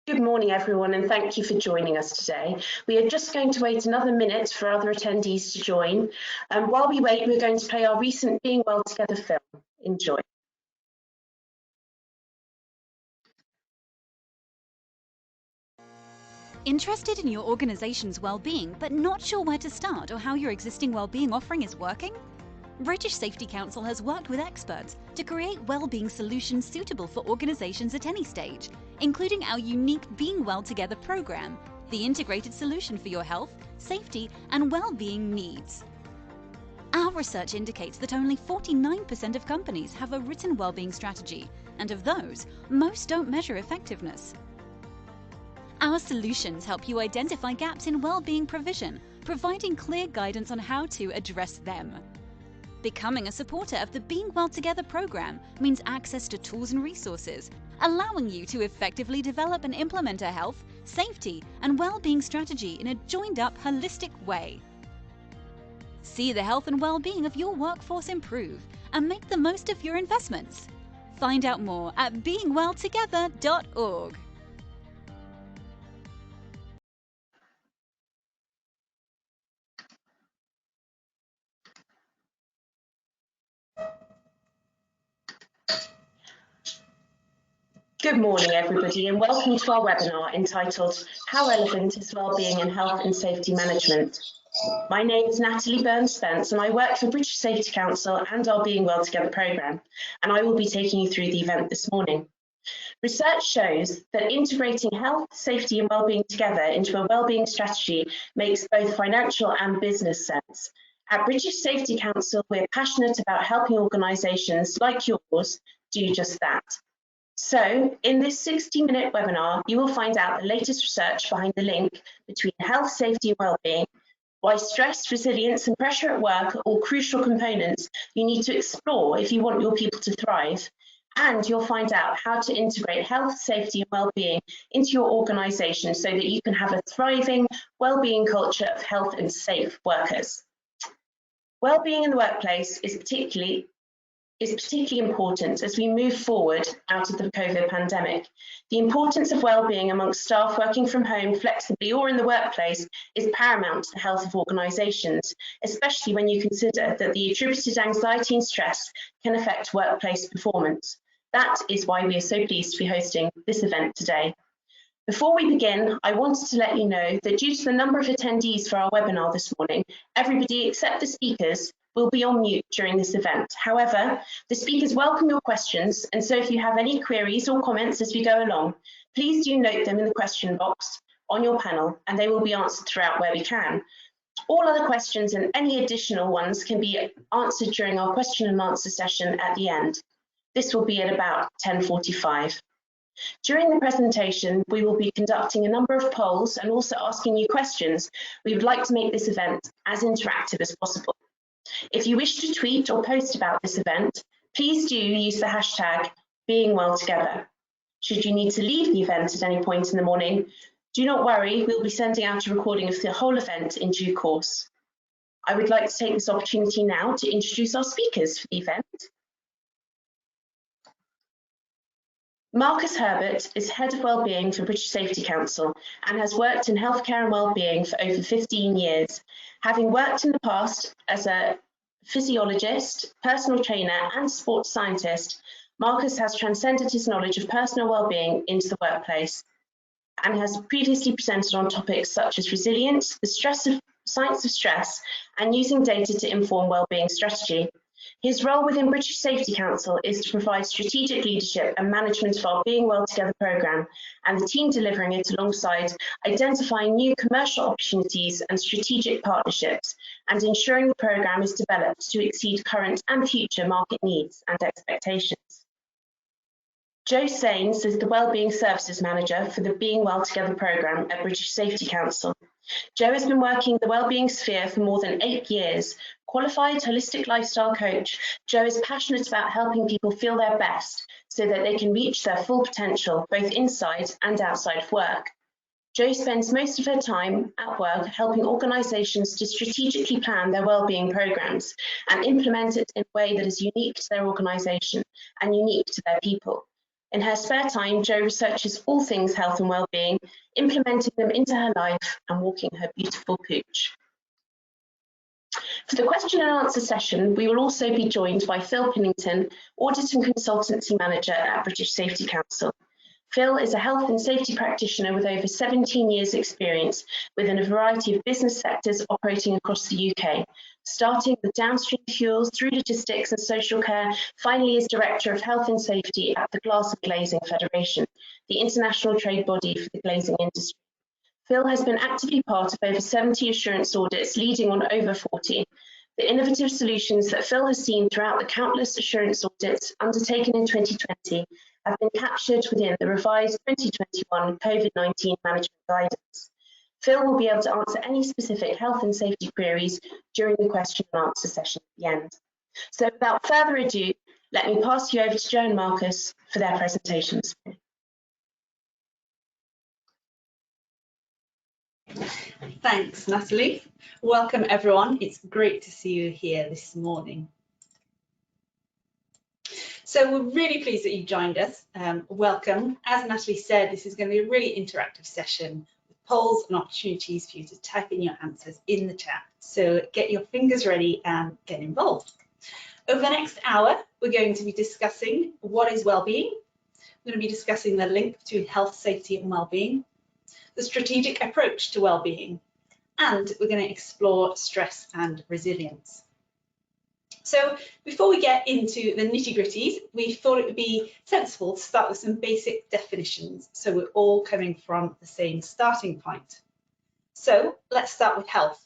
Good morning, everyone, and thank you for joining us today. We are just going to wait another minute for other attendees to join. While we wait, we're going to play our recent Being Well Together film. Enjoy. Interested in your organisation's well-being, but not sure where to start or how your existing well-being offering is working? British Safety Council has worked with experts to create well-being solutions suitable for organisations at any stage, including our unique Being Well Together programme, the integrated solution for your health, safety and well-being needs. Our research indicates that only 49% of companies have a written well-being strategy, and of those, most don't measure effectiveness. Our solutions help you identify gaps in well-being provision, providing clear guidance on how to address them. Becoming a supporter of the Being Well Together programme means access to tools and resources, allowing you to effectively develop and implement a health, safety and well-being strategy in a joined-up, holistic way. See the health and well-being of your workforce improve and make the most of your investments. Find out more at beingwelltogether.org. Good morning, everybody, and welcome to our webinar entitled How Relevant is Wellbeing in Health and Safety Management? My name is Natalie Burns-Spence and I work for British Safety Council and our Being Well Together programme, and I will be taking you through the event this morning. Research shows that integrating health, safety and wellbeing together into a wellbeing strategy makes both financial and business sense. At British Safety Council, we're passionate about helping organisations like yours do just that. So, in this 60-minute webinar, you will find out the latest research behind the link between health, safety and wellbeing, why stress, resilience and pressure at work are all crucial components you need to explore if you want your people to thrive, and you'll find out how to integrate health, safety and wellbeing into your organisation so that you can have a thriving wellbeing culture of health and safe workers. Wellbeing in the workplace is particularly important as we move forward out of the COVID pandemic. The importance of wellbeing amongst staff working from home flexibly or in the workplace is paramount to the health of organisations, especially when you consider that the attributed anxiety and stress can affect workplace performance. That is why we are so pleased to be hosting this event today. Before we begin, I wanted to let you know that due to the number of attendees for our webinar this morning, everybody except the speakers will be on mute during this event. However, the speakers welcome your questions, and so if you have any queries or comments as we go along, please do note them in the question box on your panel and they will be answered throughout where we can. All other questions and any additional ones can be answered during our question and answer session at the end. This will be at about 10:45. During the presentation, we will be conducting a number of polls and also asking you questions. We would like to make this event as interactive as possible. If you wish to tweet or post about this event, please do use the hashtag #BeingWellTogether. Should you need to leave the event at any point in the morning, do not worry, we'll be sending out a recording of the whole event in due course. I would like to take this opportunity now to introduce our speakers for the event. Marcus Herbert is Head of Wellbeing for British Safety Council and has worked in healthcare and wellbeing for over 15 years. Having worked in the past as a physiologist, personal trainer and sports scientist, Marcus has transcended his knowledge of personal wellbeing into the workplace and has previously presented on topics such as resilience, the science of stress and using data to inform wellbeing strategy. His role within British Safety Council is to provide strategic leadership and management of our Being Well Together programme and the team delivering it alongside identifying new commercial opportunities and strategic partnerships and ensuring the programme is developed to exceed current and future market needs and expectations. Jo Sains is the Wellbeing Services Manager for the Being Well Together programme at British Safety Council. Jo has been working in the wellbeing sphere for more than 8 years. Qualified holistic lifestyle coach, Jo is passionate about helping people feel their best so that they can reach their full potential both inside and outside of work. Jo spends most of her time at work helping organisations to strategically plan their wellbeing programmes and implement it in a way that is unique to their organisation and unique to their people. In her spare time, Jo researches all things health and well-being, implementing them into her life and walking her beautiful pooch. For the question and answer session, we will also be joined by Phil Pennington, Audit and Consultancy Manager at British Safety Council. Phil is a health and safety practitioner with over 17 years' experience within a variety of business sectors operating across the UK, starting with downstream fuels through logistics and social care, finally as Director of Health and Safety at the Glass and Glazing Federation, the international trade body for the glazing industry. Phil has been actively part of over 70 assurance audits, leading on over 40. The innovative solutions that Phil has seen throughout the countless assurance audits undertaken in 2020 have been captured within the revised 2021 COVID-19 management guidance. Phil will be able to answer any specific health and safety queries during the question and answer session at the end. So without further ado, let me pass you over to Jo and Marcus for their presentations. Thanks, Natalie. Welcome, everyone. It's great to see you here this morning. So we're really pleased that you've joined us. Welcome. As Natalie said, this is going to be a really interactive session with polls and opportunities for you to type in your answers in the chat. So get your fingers ready and get involved. Over the next hour, we're going to be discussing what is well-being. We're going to be discussing the link between health, safety and well-being, the strategic approach to well-being, and we're going to explore stress and resilience. So before we get into the nitty-gritties, we thought it would be sensible to start with some basic definitions so we're all coming from the same starting point. So let's start with health.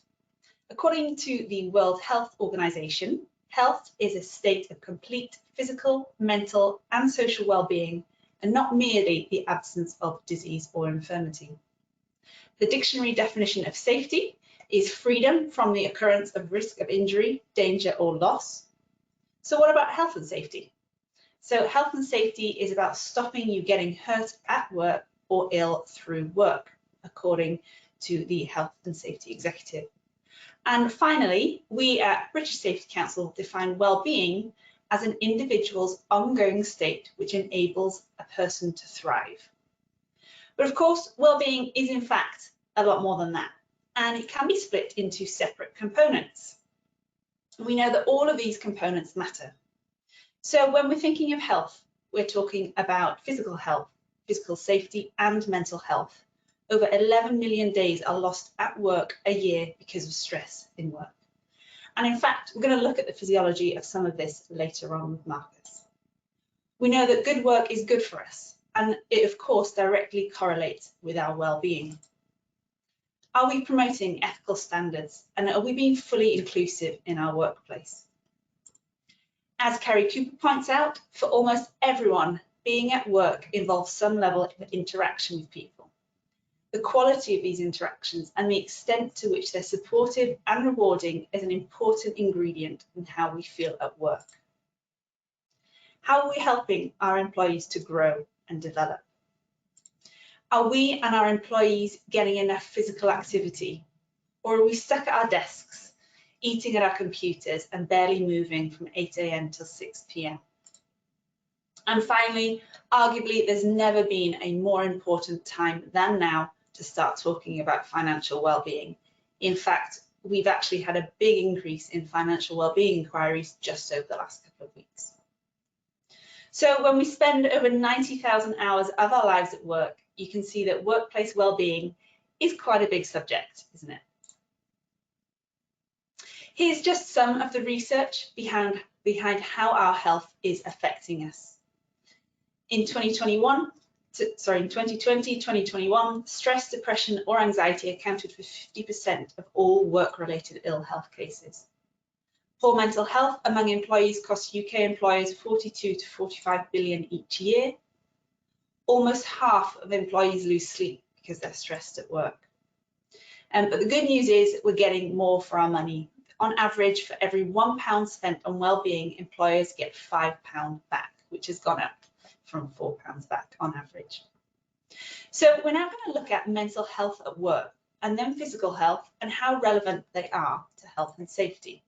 According to the World Health Organization, health is a state of complete physical, mental and social well-being, and not merely the absence of disease or infirmity. The dictionary definition of safety is freedom from the occurrence of risk of injury, danger or loss. So what about health and safety? So health and safety is about stopping you getting hurt at work or ill through work, according to the Health and Safety Executive. And finally, we at British Safety Council define well-being as an individual's ongoing state which enables a person to thrive. But of course, well-being is in fact a lot more than that, and it can be split into separate components. We know that all of these components matter. So when we're thinking of health, we're talking about physical health, physical safety and mental health. Over 11 million days are lost at work a year because of stress in work. And in fact, we're going to look at the physiology of some of this later on with Marcus. We know that good work is good for us, and it of course directly correlates with our well-being. Are we promoting ethical standards, and are we being fully inclusive in our workplace? As Kerry Cooper points out, for almost everyone, being at work involves some level of interaction with people. The quality of these interactions and the extent to which they're supportive and rewarding is an important ingredient in how we feel at work. How are we helping our employees to grow and develop? Are we and our employees getting enough physical activity, or are we stuck at our desks, eating at our computers and barely moving from 8 AM till 6 PM? And finally, arguably, there's never been a more important time than now to start talking about financial well-being. In fact, we've actually had a big increase in financial well-being inquiries just over the last couple of weeks. So when we spend over 90,000 hours of our lives at work, you can see that workplace well-being is quite a big subject, isn't it? Here's just some of the research behind how our health is affecting us. In 2020-2021, stress, depression or anxiety accounted for 50% of all work-related ill health cases. Poor mental health among employees costs UK employers 42 to 45 billion each year. Almost half of employees lose sleep because they're stressed at work. But the good news is we're getting more for our money. On average, for every £1 spent on well-being, employers get £5 back, which has gone up from £4 back on average. So we're now going to look at mental health at work and then physical health and how relevant they are to health and safety.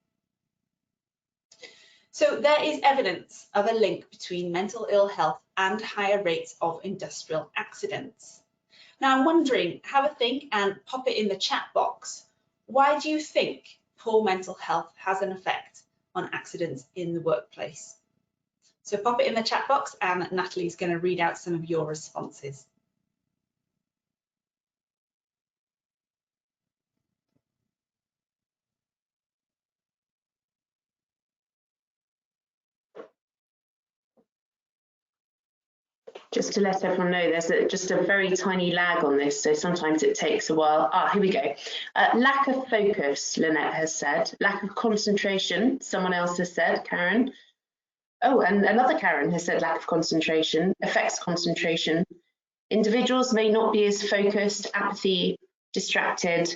So there is evidence of a link between mental ill health and higher rates of industrial accidents. Now I'm wondering, have a think and pop it in the chat box. Why do you think poor mental health has an effect on accidents in the workplace? So pop it in the chat box and Natalie's going to read out some of your responses. Just to let everyone know, there's just a very tiny lag on this, so sometimes it takes a while. Here we go. Lack of focus, Lynette has said. Lack of concentration, someone else has said, Karen. Oh, and another Karen has said lack of concentration, affects concentration. Individuals may not be as focused, apathy, distracted,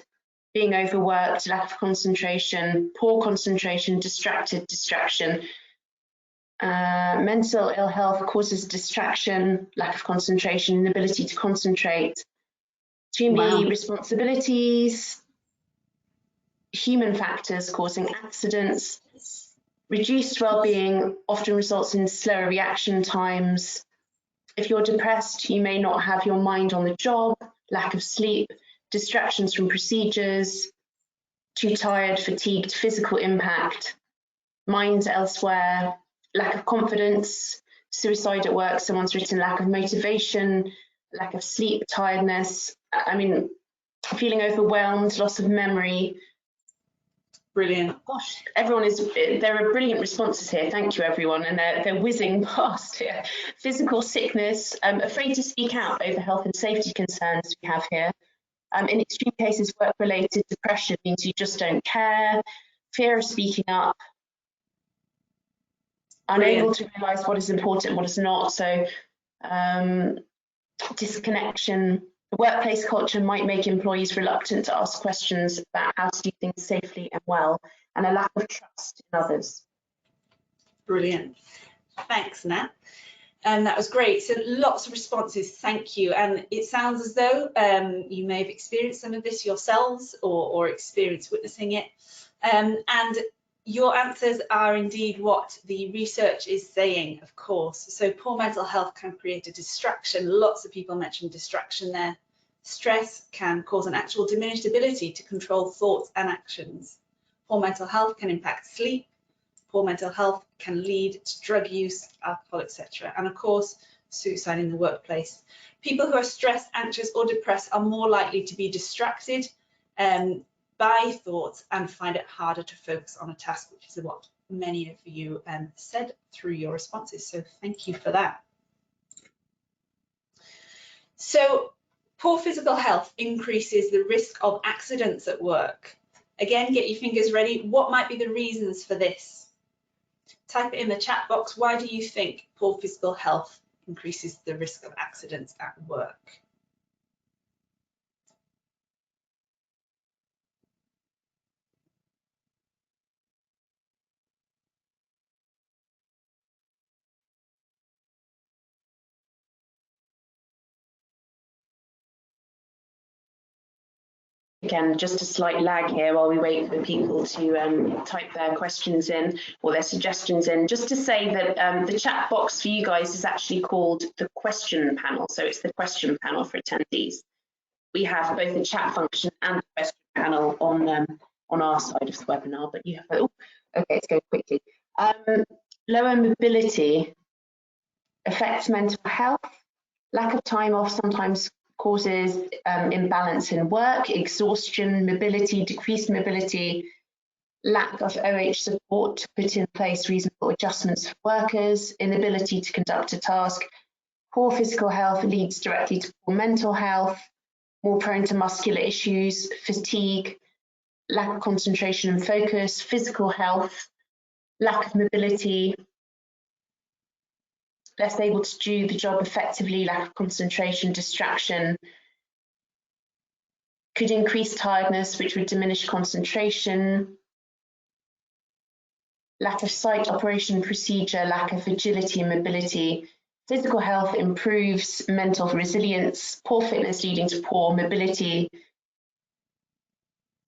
being overworked, lack of concentration, poor concentration, distracted, distraction. Mental ill health causes distraction, lack of concentration, inability to concentrate, too many responsibilities, human factors causing accidents, reduced well-being often results in slower reaction times. If you're depressed, you may not have your mind on the job, lack of sleep, distractions from procedures, too tired, fatigued, physical impact, mind elsewhere, lack of confidence, suicide at work, someone's written lack of motivation, lack of sleep, tiredness, I mean, feeling overwhelmed, loss of memory. Brilliant. Gosh, everyone there are brilliant responses here. Thank you, everyone. And they're whizzing past here. Physical sickness, afraid to speak out over health and safety concerns we have here. In extreme cases, work-related depression means you just don't care, fear of speaking up, unable to realise what is important and what is not. So disconnection. The workplace culture might make employees reluctant to ask questions about how to do things safely and well, and a lack of trust in others. Brilliant. Thanks, Nat. And that was great. So lots of responses, thank you. And it sounds as though you may have experienced some of this yourselves or experienced witnessing it. And your answers are indeed what the research is saying, of course. So poor mental health can create a distraction. Lots of people mentioned distraction there. Stress can cause an actual diminished ability to control thoughts and actions. Poor mental health can impact sleep. Poor mental health can lead to drug use, alcohol, etc. And of course, suicide in the workplace. People who are stressed, anxious or depressed are more likely to be distracted by thoughts and find it harder to focus on a task, which is what many of you said through your responses. So thank you for that. So poor physical health increases the risk of accidents at work. Again, get your fingers ready. What might be the reasons for this? Type it in the chat box. Why do you think poor physical health increases the risk of accidents at work? Again, just a slight lag here while we wait for people to type their questions in or their suggestions in. Just to say that the chat box for you guys is actually called the question panel. So it's the question panel for attendees. We have both the chat function and the question panel on our side of the webinar, but you have, oh, okay, let's go quickly. Lower mobility affects mental health. Lack of time off sometimes causes imbalance in work, exhaustion, mobility, decreased mobility, lack of OH support to put in place reasonable adjustments for workers, inability to conduct a task. Poor physical health leads directly to poor mental health, more prone to muscular issues, fatigue, lack of concentration and focus, physical health, lack of mobility, less able to do the job effectively, lack of concentration, distraction, could increase tiredness, which would diminish concentration, lack of site operation procedure, lack of agility and mobility. Physical health improves mental resilience, poor fitness leading to poor mobility,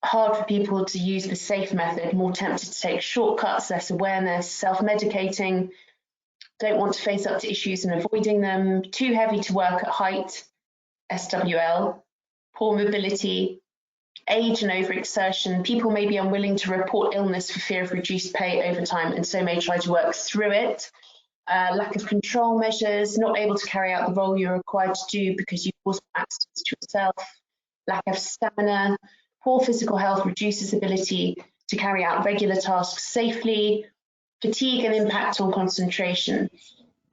hard for people to use the safe method, more tempted to take shortcuts, less awareness, self-medicating, don't want to face up to issues and avoiding them, too heavy to work at height, SWL, poor mobility, age and overexertion. People may be unwilling to report illness for fear of reduced pay over time and so may try to work through it. Lack of control measures, not able to carry out the role you're required to do because you cause accidents to yourself. Lack of stamina, poor physical health reduces ability to carry out regular tasks safely, fatigue and impact on concentration,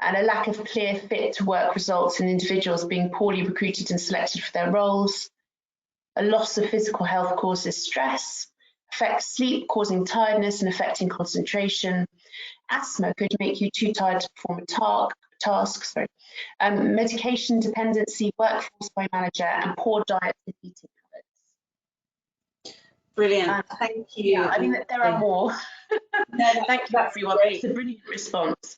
and a lack of clear fit to work results in individuals being poorly recruited and selected for their roles. A loss of physical health causes stress, affects sleep, causing tiredness and affecting concentration. Asthma could make you too tired to perform a task. Medication dependency, workforce by manager, and poor diet and eating habits. Brilliant, thank you. Yeah, I mean, there are more. No, thank you, everyone. Great. It's a brilliant response.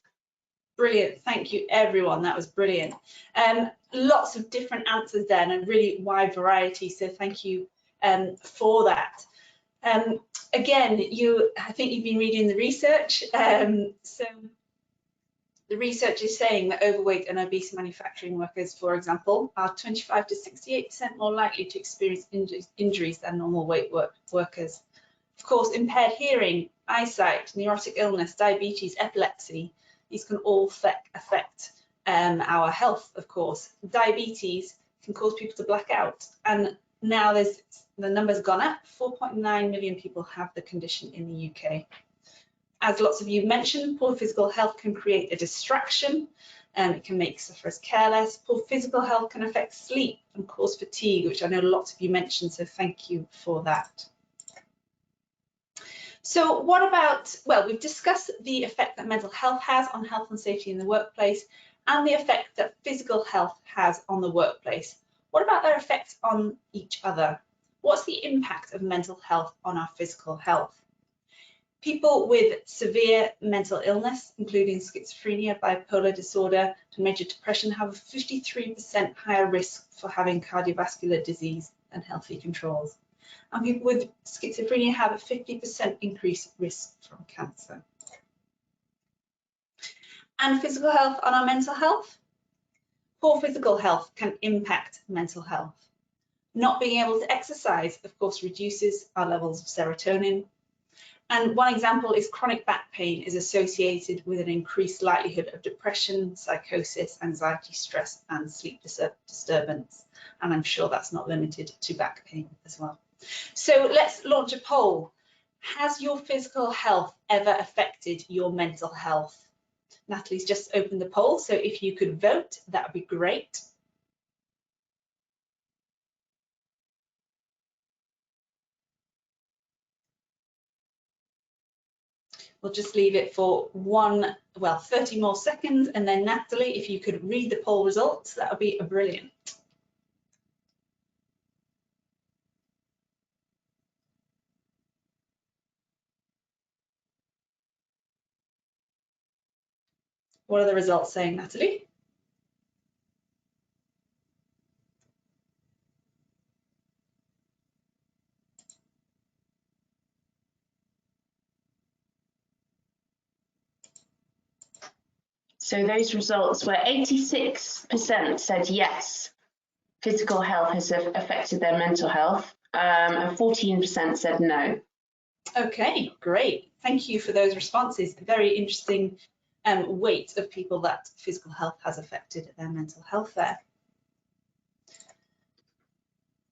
Brilliant, thank you, everyone. That was brilliant. Lots of different answers then, and really wide variety. So thank you for that. Again, I think you've been reading the research. So the research is saying that overweight and obese manufacturing workers, for example, are 25 to 68% more likely to experience injuries than normal weight workers. Of course, impaired hearing, eyesight, neurotic illness, diabetes, epilepsy, these can all affect our health, of course. Diabetes can cause people to black out, and now the number's gone up. 4.9 million people have the condition in the UK. As lots of you mentioned, poor physical health can create a distraction, and it can make sufferers careless. Poor physical health can affect sleep and cause fatigue, which I know lots of you mentioned, so thank you for that. So what about, well, we've discussed the effect that mental health has on health and safety in the workplace and the effect that physical health has on the workplace. What about their effects on each other? What's the impact of mental health on our physical health? People with severe mental illness, including schizophrenia, bipolar disorder, and major depression, have a 53% higher risk for having cardiovascular disease than healthy controls. And people with schizophrenia have a 50% increased risk from cancer. And physical health on our mental health? Poor physical health can impact mental health. Not being able to exercise, of course, reduces our levels of serotonin. And one example is chronic back pain is associated with an increased likelihood of depression, psychosis, anxiety, stress, and sleep disturbance. And I'm sure that's not limited to back pain as well. So let's launch a poll. Has your physical health ever affected your mental health? Natalie's just opened the poll, so if you could vote, that would be great. We'll just leave it for 30 more seconds, and then Natalie, if you could read the poll results, that would be brilliant. What are the results saying, Natalie? So those results were 86% said yes, physical health has affected their mental health, and 14% said no. Okay, great. Thank you for those responses. Very interesting weight of people that physical health has affected their mental health there.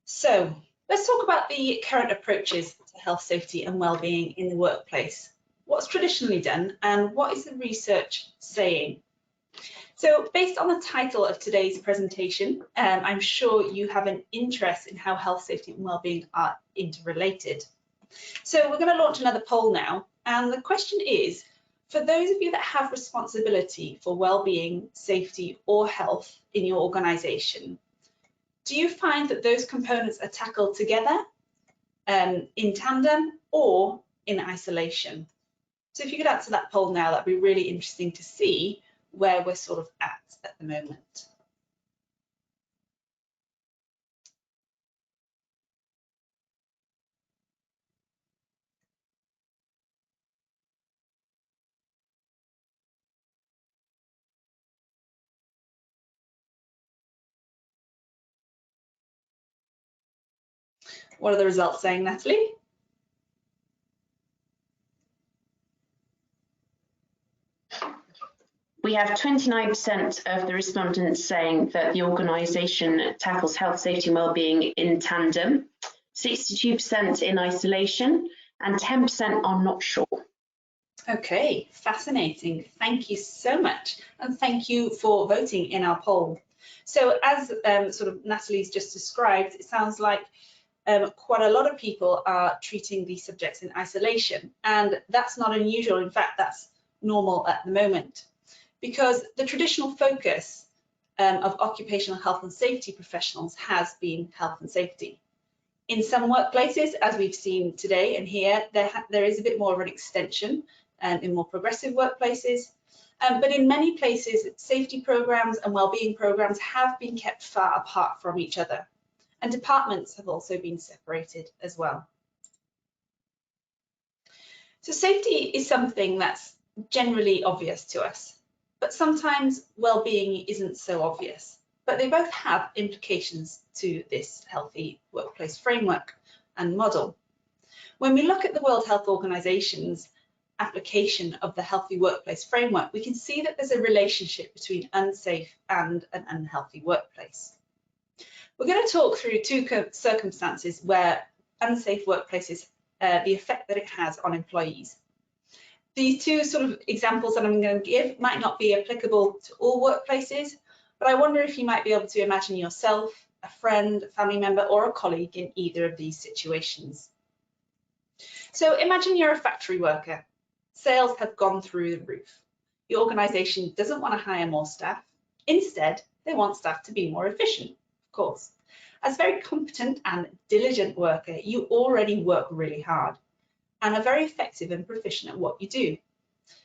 So let's talk about the current approaches to health, safety and well-being in the workplace. What's traditionally done and what is the research saying? So based on the title of today's presentation, I'm sure you have an interest in how health, safety and well-being are interrelated. So we're going to launch another poll now, and the question is, for those of you that have responsibility for well-being, safety or health in your organisation, do you find that those components are tackled together, in tandem or in isolation? So if you could answer that poll now, that'd be really interesting to see where we're sort of at the moment. What are the results saying, Natalie? We have 29% of the respondents saying that the organisation tackles health, safety and wellbeing in tandem, 62% in isolation, and 10% are not sure. Okay, fascinating. Thank you so much. And thank you for voting in our poll. So as sort of Natalie's just described, it sounds like quite a lot of people are treating these subjects in isolation. And that's not unusual. In fact, that's normal at the moment, because the traditional focus of occupational health and safety professionals has been health and safety. In some workplaces, as we've seen today and here, there is a bit more of an extension in more progressive workplaces. But in many places, safety programs and wellbeing programs have been kept far apart from each other. And departments have also been separated as well. So safety is something that's generally obvious to us, but sometimes wellbeing isn't so obvious. But they both have implications to this healthy workplace framework and model. When we look at the World Health Organization's application of the healthy workplace framework, we can see that there's a relationship between unsafe and an unhealthy workplace. We're going to talk through two circumstances where unsafe workplaces, the effect that it has on employees. These two sort of examples that I'm going to give might not be applicable to all workplaces, but I wonder if you might be able to imagine yourself, a friend, a family member, or a colleague in either of these situations. So imagine you're a factory worker. Sales have gone through the roof. Your organisation doesn't want to hire more staff. Instead, they want staff to be more efficient, of course. As a very competent and diligent worker, you already work really hard and are very effective and proficient at what you do.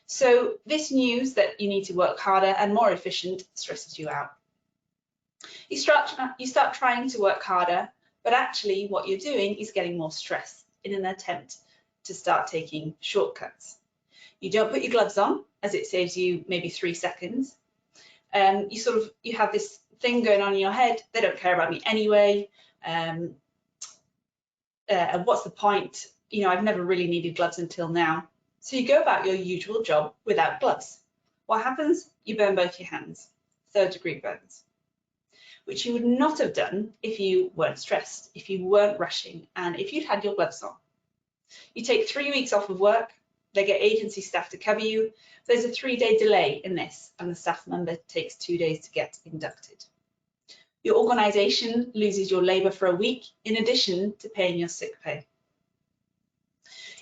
So this news that you need to work harder and more efficient stresses you out. You start trying to work harder, but actually what you're doing is getting more stress in an attempt to start taking shortcuts. You don't put your gloves on, as it saves you maybe 3 seconds. You have this thing going on in your head, they don't care about me anyway. What's the point? You know, I've never really needed gloves until now. So you go about your usual job without gloves. What happens? You burn both your hands, 3rd-degree burns, which you would not have done if you weren't stressed, if you weren't rushing, and if you'd had your gloves on. You take 3 weeks off of work, they get agency staff to cover you. There's a 3-day delay in this, and the staff member takes 2 days to get inducted. Your organisation loses your labour for a week, in addition to paying your sick pay.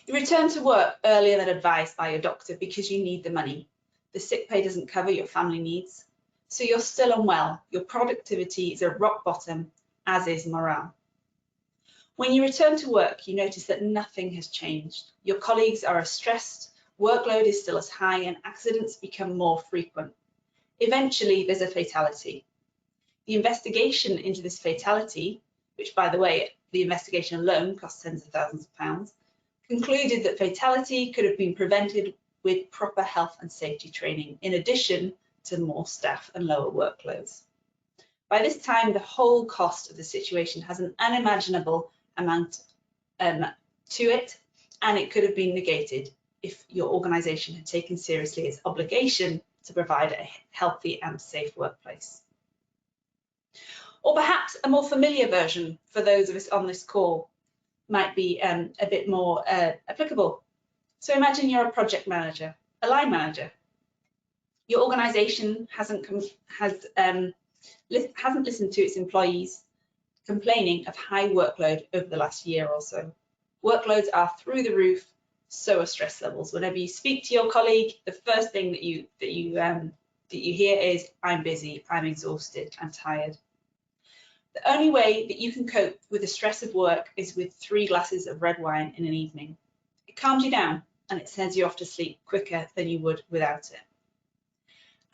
You return to work earlier than advised by your doctor because you need the money. The sick pay doesn't cover your family needs, so you're still unwell. Your productivity is at rock bottom, as is morale. When you return to work, you notice that nothing has changed. Your colleagues are as stressed, workload is still as high, and accidents become more frequent. Eventually, there's a fatality. The investigation into this fatality, which, by the way, the investigation alone cost tens of thousands of pounds, concluded that fatality could have been prevented with proper health and safety training, in addition to more staff and lower workloads. By this time, the whole cost of the situation has an unimaginable amount to it, and it could have been negated if your organisation had taken seriously its obligation to provide a healthy and safe workplace. Or perhaps a more familiar version for those of us on this call might be a bit more applicable. So imagine you're a project manager, a line manager. Your organisation hasn't listened to its employees complaining of high workload over the last year or so. Workloads are through the roof, so are stress levels. Whenever you speak to your colleague, the first thing that you hear is, "I'm busy, I'm exhausted, I'm tired." The only way that you can cope with the stress of work is with 3 glasses of red wine in an evening. It calms you down and it sends you off to sleep quicker than you would without it.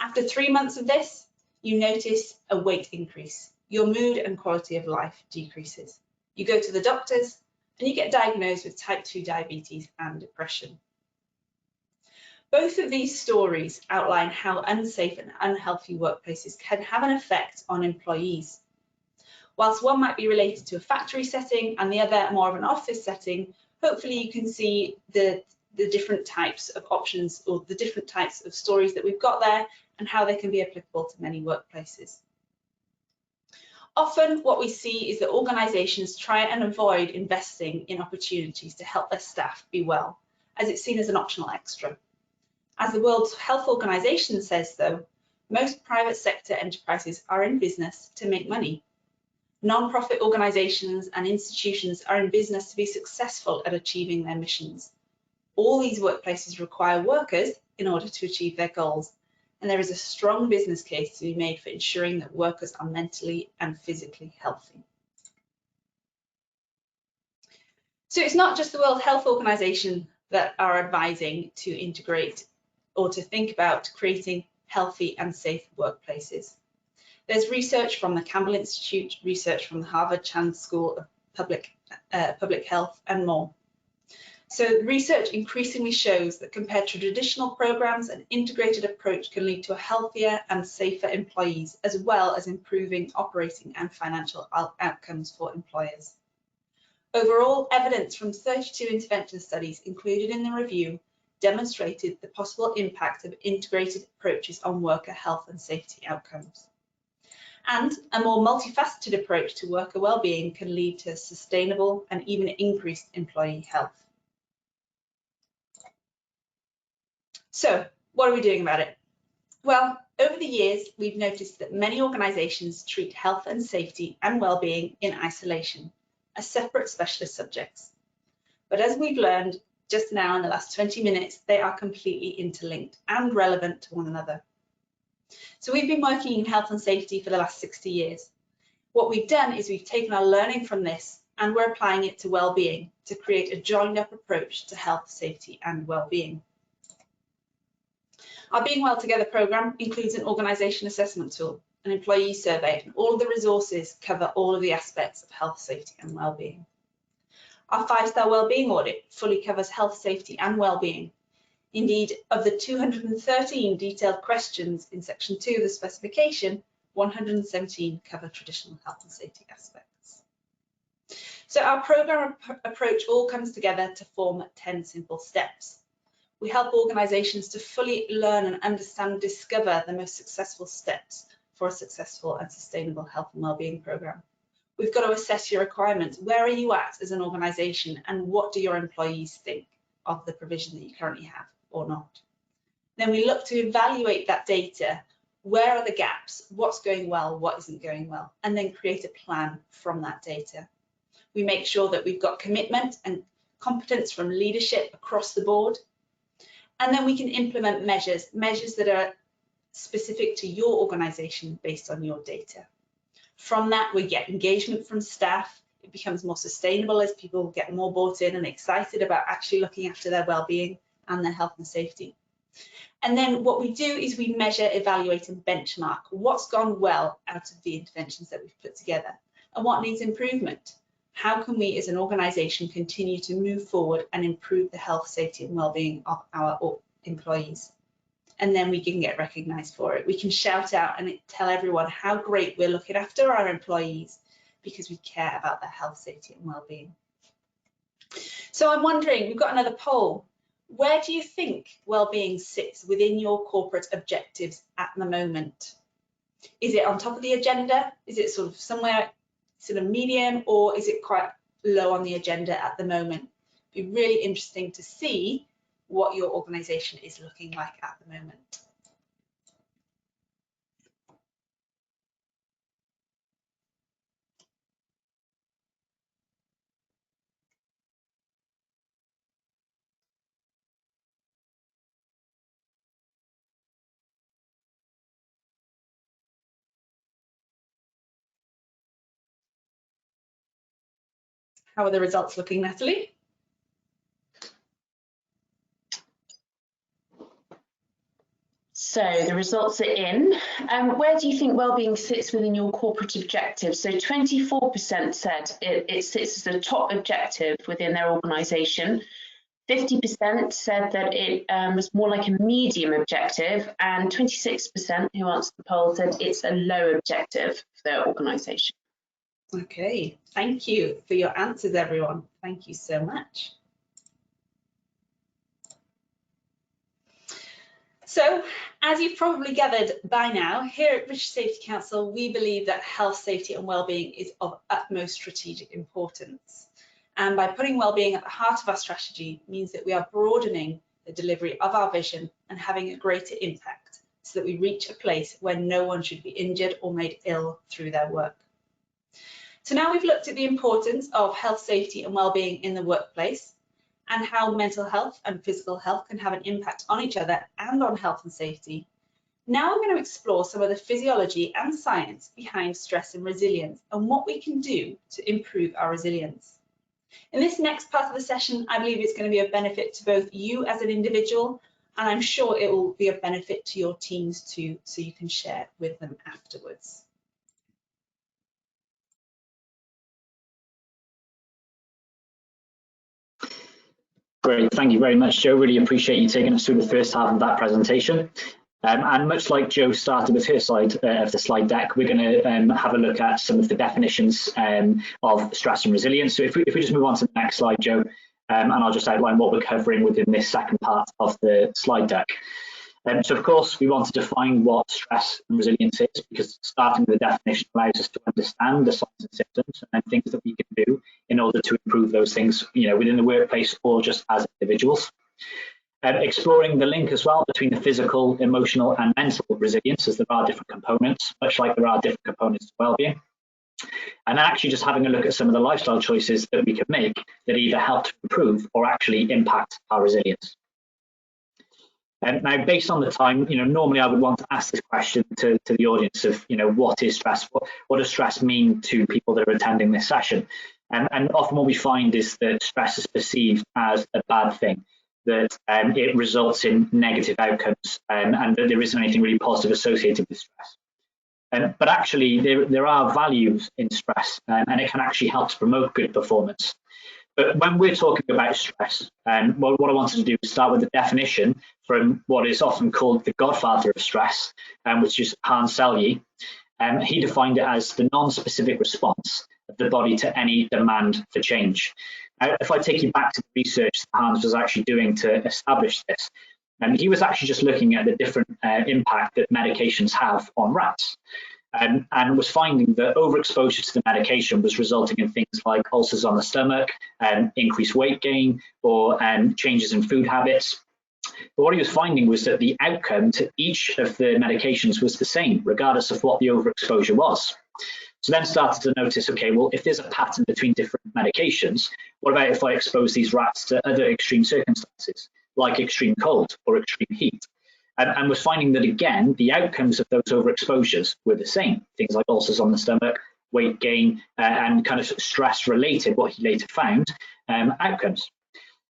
After 3 months of this, you notice a weight increase. Your mood and quality of life decreases. You go to the doctors and you get diagnosed with type 2 diabetes and depression. Both of these stories outline how unsafe and unhealthy workplaces can have an effect on employees. Whilst one might be related to a factory setting and the other more of an office setting, hopefully you can see the different types of options or the different types of stories that we've got there and how they can be applicable to many workplaces. Often what we see is that organisations try and avoid investing in opportunities to help their staff be well, as it's seen as an optional extra. As the World Health Organization says, though, most private sector enterprises are in business to make money. Non-profit organisations and institutions are in business to be successful at achieving their missions. All these workplaces require workers in order to achieve their goals, and there is a strong business case to be made for ensuring that workers are mentally and physically healthy. So it's not just the World Health Organization that are advising to integrate or to think about creating healthy and safe workplaces. There's research from the Campbell Institute, research from the Harvard Chan School of Public Health, and more. So research increasingly shows that compared to traditional programs, an integrated approach can lead to healthier and safer employees, as well as improving operating and financial outcomes for employers. Overall, evidence from 32 intervention studies included in the review demonstrated the possible impact of integrated approaches on worker health and safety outcomes. And a more multifaceted approach to worker well-being can lead to sustainable and even increased employee health. So, what are we doing about it? Well, over the years, we've noticed that many organisations treat health and safety and well-being in isolation, as separate specialist subjects. But as we've learned just now in the last 20 minutes, they are completely interlinked and relevant to one another. So we've been working in health and safety for the last 60 years. What we've done is we've taken our learning from this and we're applying it to well-being to create a joined-up approach to health, safety and well-being. Our Being Well Together programme includes an organisation assessment tool, an employee survey, and all of the resources cover all of the aspects of health, safety and well-being. Our 5-star wellbeing audit fully covers health, safety and well-being. Indeed, of the 213 detailed questions in section 2 of the specification, 117 cover traditional health and safety aspects. So our programme approach all comes together to form 10 simple steps. We help organisations to fully learn and understand and discover the most successful steps for a successful and sustainable health and wellbeing programme. We've got to assess your requirements. Where are you at as an organisation and what do your employees think of the provision that you currently have or not? Then we look to evaluate that data. Where are the gaps? What's going well? What isn't going well? And then create a plan from that data. We make sure that we've got commitment and competence from leadership across the board. And then we can implement measures that are specific to your organisation based on your data. From that, we get engagement from staff. It becomes more sustainable as people get more bought in and excited about actually looking after their well-being and their health and safety. And then what we do is we measure, evaluate and benchmark what's gone well out of the interventions that we've put together and what needs improvement. How can we as an organisation continue to move forward and improve the health, safety and well-being of our employees? And then we can get recognised for it. We can shout out and tell everyone how great we're looking after our employees because we care about their health, safety and well-being. So I'm wondering, we've got another poll. Where do you think well-being sits within your corporate objectives at the moment? Is it on top of the agenda? Is it sort of somewhere sort of medium, or is it quite low on the agenda at the moment? It'd be really interesting to see what your organisation is looking like at the moment. How are the results looking, Natalie? So the results are in. Where do you think wellbeing sits within your corporate objectives? So 24% said it sits as a top objective within their organisation. 50% said that it was more like a medium objective, and 26% who answered the poll said it's a low objective for their organisation. Okay, thank you for your answers, everyone. Thank you so much. So, as you've probably gathered by now, here at British Safety Council, we believe that health, safety and wellbeing is of utmost strategic importance. And by putting wellbeing at the heart of our strategy means that we are broadening the delivery of our vision and having a greater impact so that we reach a place where no one should be injured or made ill through their work. So now we've looked at the importance of health, safety and wellbeing in the workplace and how mental health and physical health can have an impact on each other and on health and safety. Now I'm going to explore some of the physiology and science behind stress and resilience and what we can do to improve our resilience. In this next part of the session, I believe it's going to be of benefit to both you as an individual, and I'm sure it will be of benefit to your teams too, so you can share with them afterwards. Great, thank you very much, Joe. Really appreciate you taking us through the first half of that presentation. And much like Joe started with her side of the slide deck, we're going to have a look at some of the definitions of stress and resilience. So if we just move on to the next slide, Joe, and I'll just outline what we're covering within this second part of the slide deck. So of course, we want to define what stress and resilience is, because starting with the definition allows us to understand the signs and symptoms and things that we can do in order to improve those things, within the workplace or just as individuals. Exploring the link as well between the physical, emotional and mental resilience, as there are different components, much like there are different components to wellbeing. And then actually just having a look at some of the lifestyle choices that we can make that either help to improve or actually impact our resilience. Now, based on the time, normally I would want to ask this question to the audience of, what is stress? What does stress mean to people that are attending this session? And often what we find is that stress is perceived as a bad thing, that it results in negative outcomes, and that there isn't anything really positive associated with stress. But actually, there are values in stress, and it can actually help to promote good performance. But when we're talking about stress, what I wanted to do is start with the definition from what is often called the godfather of stress, which is Hans Selye. He defined it as the non-specific response of the body to any demand for change. Now, if I take you back to the research that Hans was actually doing to establish this, he was actually just looking at the different impact that medications have on rats. And was finding that overexposure to the medication was resulting in things like ulcers on the stomach, increased weight gain, or changes in food habits. But what he was finding was that the outcome to each of the medications was the same, regardless of what the overexposure was. So then started to notice, okay, well, if there's a pattern between different medications, what about if I expose these rats to other extreme circumstances, like extreme cold or extreme heat? And was finding that, again, the outcomes of those overexposures were the same. Things like ulcers on the stomach, weight gain, and kind of stress-related, what he later found, outcomes.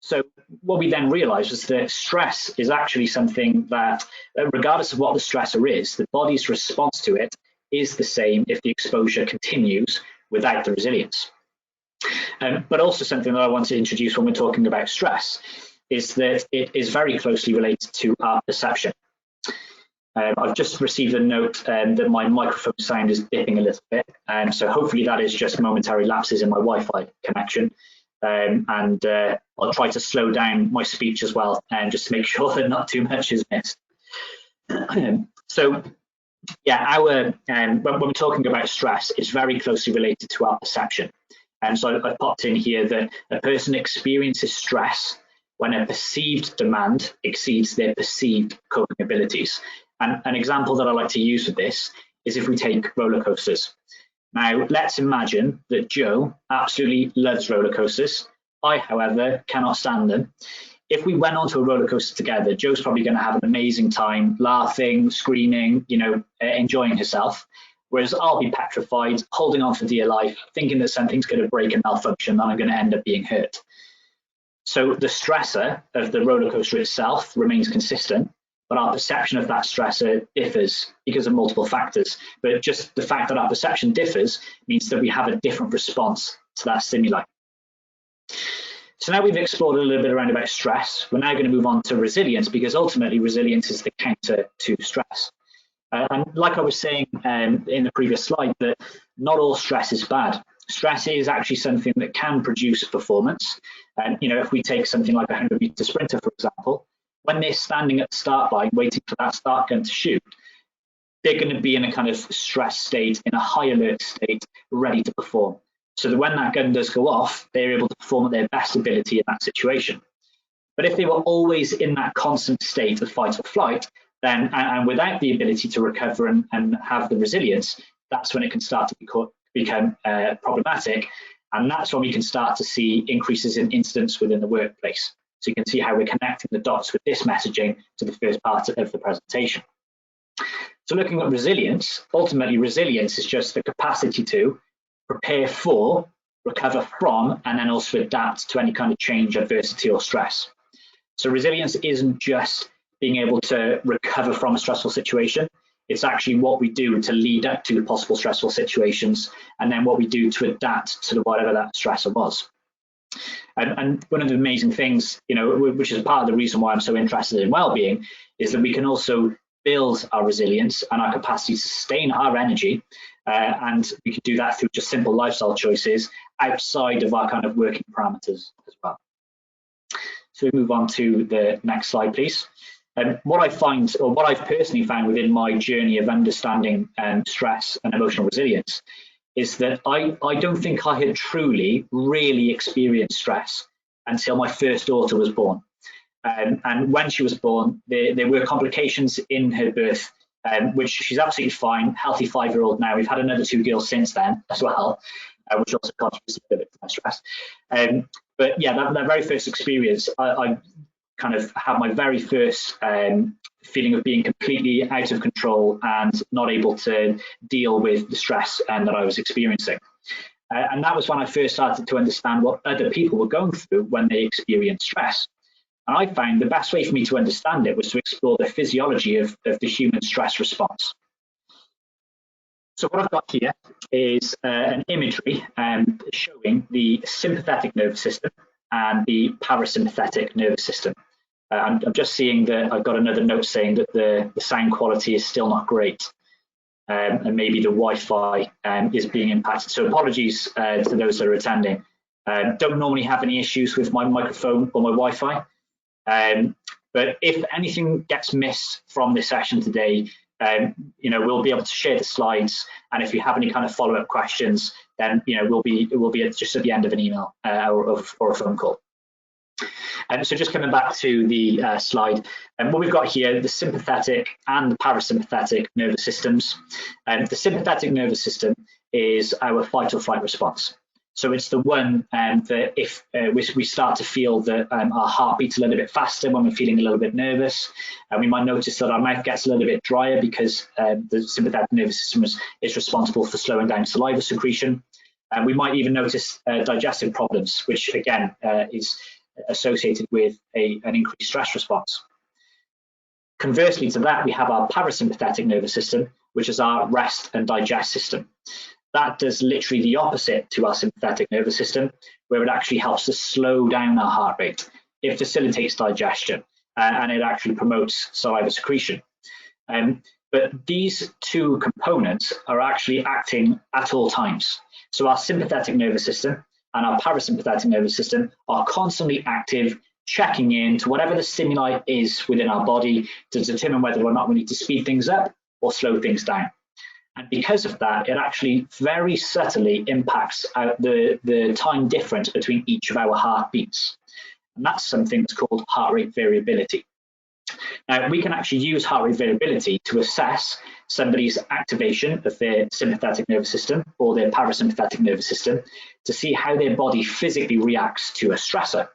So what we then realized was that stress is actually something that, regardless of what the stressor is, the body's response to it is the same if the exposure continues without the resilience. But also something that I want to introduce when we're talking about stress is that it is very closely related to our perception. I've just received a note that my microphone sound is dipping a little bit, so hopefully that is just momentary lapses in my Wi-Fi connection. I'll try to slow down my speech as well, just to make sure that not too much is missed. So yeah, when we're talking about stress, it's very closely related to our perception. And so I've popped in here that a person experiences stress when a perceived demand exceeds their perceived coping abilities. And an example that I like to use with this is if we take roller coasters. Now, let's imagine that Joe absolutely loves roller coasters. I, however, cannot stand them. If we went onto a roller coaster together, Joe's probably going to have an amazing time, laughing, screaming, enjoying herself. Whereas I'll be petrified, holding on for dear life, thinking that something's going to break and malfunction, and I'm going to end up being hurt. So the stressor of the roller coaster itself remains consistent, but our perception of that stressor differs because of multiple factors. But just the fact that our perception differs means that we have a different response to that stimuli. So now we've explored a little bit around about stress. We're now going to move on to resilience, because ultimately resilience is the counter to stress. And like I was saying in the previous slide, that not all stress is bad. Stress is actually something that can produce performance. And, you know, if we take something like a 100-meter sprinter, for example, when they're standing at the start line, waiting for that start gun to shoot, they're going to be in a kind of stress state, in a high alert state, ready to perform. So that when that gun does go off, they're able to perform at their best ability in that situation. But if they were always in that constant state of fight or flight, then, and without the ability to recover and have the resilience, that's when it can start to become problematic. And that's when we can start to see increases in incidents within the workplace. So you can see how we're connecting the dots with this messaging to the first part of the presentation. So looking at resilience, ultimately resilience is just the capacity to prepare for, recover from, and then also adapt to any kind of change, adversity, or stress. So resilience isn't just being able to recover from a stressful situation. It's actually what we do to lead up to possible stressful situations, and then what we do to adapt to whatever that stressor was. And one of the amazing things, you know, which is part of the reason why I'm so interested in well-being, is that we can also build our resilience and our capacity to sustain our energy, and we can do that through just simple lifestyle choices outside of our kind of working parameters as well. So we move on to the next slide, please. What I find, or what I've personally found within my journey of understanding stress and emotional resilience, is that I don't think I had truly really experienced stress until my first daughter was born. And when she was born, there were complications in her birth, which she's absolutely fine, healthy 5-year-old now. We've had another 2 girls since then as well, which also contributes a bit to my stress. But yeah, that very first experience, I kind of had my very first feeling of being completely out of control and not able to deal with the stress that I was experiencing. And that was when I first started to understand what other people were going through when they experienced stress. And I found the best way for me to understand it was to explore the physiology of the human stress response. So what I've got here is an imagery showing the sympathetic nervous system and the parasympathetic nervous system. I'm just seeing that I've got another note saying that the sound quality is still not great, and maybe the Wi-Fi is being impacted. So apologies to those that are attending. Don't normally have any issues with my microphone or my Wi-Fi, but if anything gets missed from this session today, you know, we'll be able to share the slides, and if you have any kind of follow-up questions, then you know it will be just at the end of an email or a phone call. So just coming back to the slide, what we've got here, the sympathetic and the parasympathetic nervous systems. The sympathetic nervous system is our fight or flight response. So it's the one that if we start to feel that our heart beats a little bit faster when we're feeling a little bit nervous, and we might notice that our mouth gets a little bit drier because the sympathetic nervous system is responsible for slowing down saliva secretion. And we might even notice digestive problems, which again is associated with an increased stress response. Conversely to that, we have our parasympathetic nervous system, which is our rest and digest system. That does literally the opposite to our sympathetic nervous system, where it actually helps to slow down our heart rate. It facilitates digestion and it actually promotes saliva secretion. But these two components are actually acting at all times. So our sympathetic nervous system and our parasympathetic nervous system are constantly active, checking in to whatever the stimuli is within our body to determine whether or not we need to speed things up or slow things down. And because of that, it actually very subtly impacts the time difference between each of our heartbeats. And that's something that's called heart rate variability. Now, we can actually use heart rate variability to assess somebody's activation of their sympathetic nervous system or their parasympathetic nervous system to see how their body physically reacts to a stressor.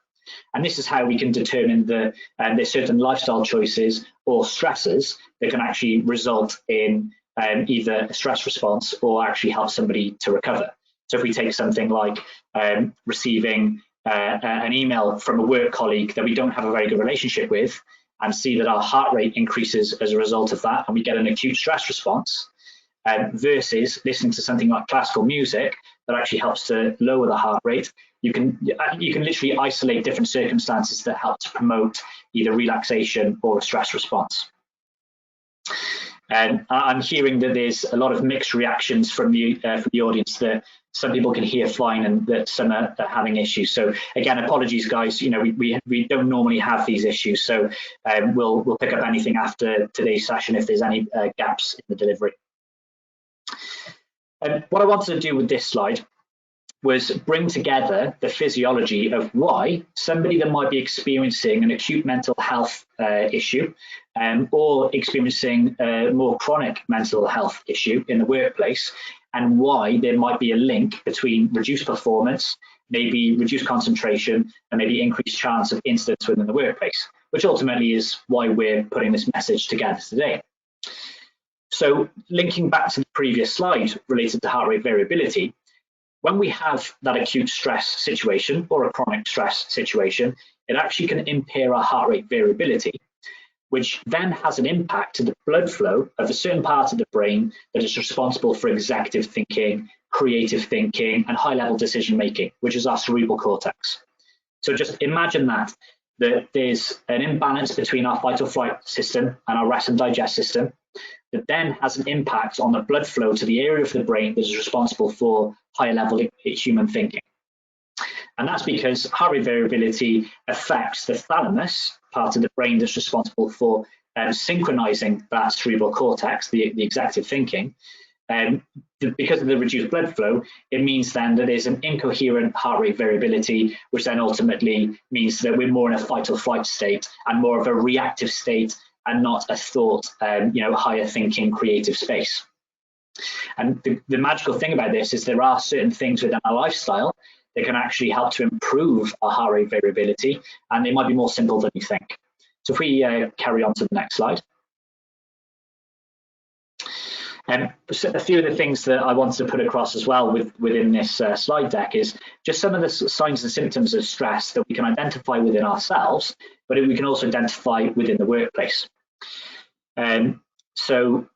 And this is how we can determine that there's certain lifestyle choices or stressors that can actually result in either a stress response or actually help somebody to recover. So if we take something like receiving an email from a work colleague that we don't have a very good relationship with, and see that our heart rate increases as a result of that, and we get an acute stress response, versus listening to something like classical music that actually helps to lower the heart rate. You can literally isolate different circumstances that help to promote either relaxation or a stress response. And I'm hearing that there's a lot of mixed reactions from the audience, that some people can hear fine and that some are having issues. So again, apologies guys, we don't normally have these issues. So we'll pick up anything after today's session if there's any gaps in the delivery. What I wanted to do with this slide was bring together the physiology of why somebody that might be experiencing an acute mental health issue or experiencing a more chronic mental health issue in the workplace, and why there might be a link between reduced performance, maybe reduced concentration, and maybe increased chance of incidents within the workplace, which ultimately is why we're putting this message together today. So linking back to the previous slide related to heart rate variability, when we have that acute stress situation or a chronic stress situation, it actually can impair our heart rate variability, which then has an impact to the blood flow of a certain part of the brain that is responsible for executive thinking, creative thinking, and high-level decision making, which is our cerebral cortex. So just imagine that there's an imbalance between our fight or flight system and our rest and digest system, that then has an impact on the blood flow to the area of the brain that is responsible for higher level human thinking. And that's because heart rate variability affects the thalamus, part of the brain that's responsible for synchronizing that cerebral cortex, the executive thinking. Because of the reduced blood flow, it means then that there's an incoherent heart rate variability, which then ultimately means that we're more in a fight or flight state and more of a reactive state, and not a thought, higher thinking, creative space. And the magical thing about this is there are certain things within our lifestyle that can actually help to improve our heart rate variability, and they might be more simple than you think. So if we carry on to the next slide. So a few of the things that I wanted to put across as well within this slide deck is just some of the signs and symptoms of stress that we can identify within ourselves, but we can also identify within the workplace. So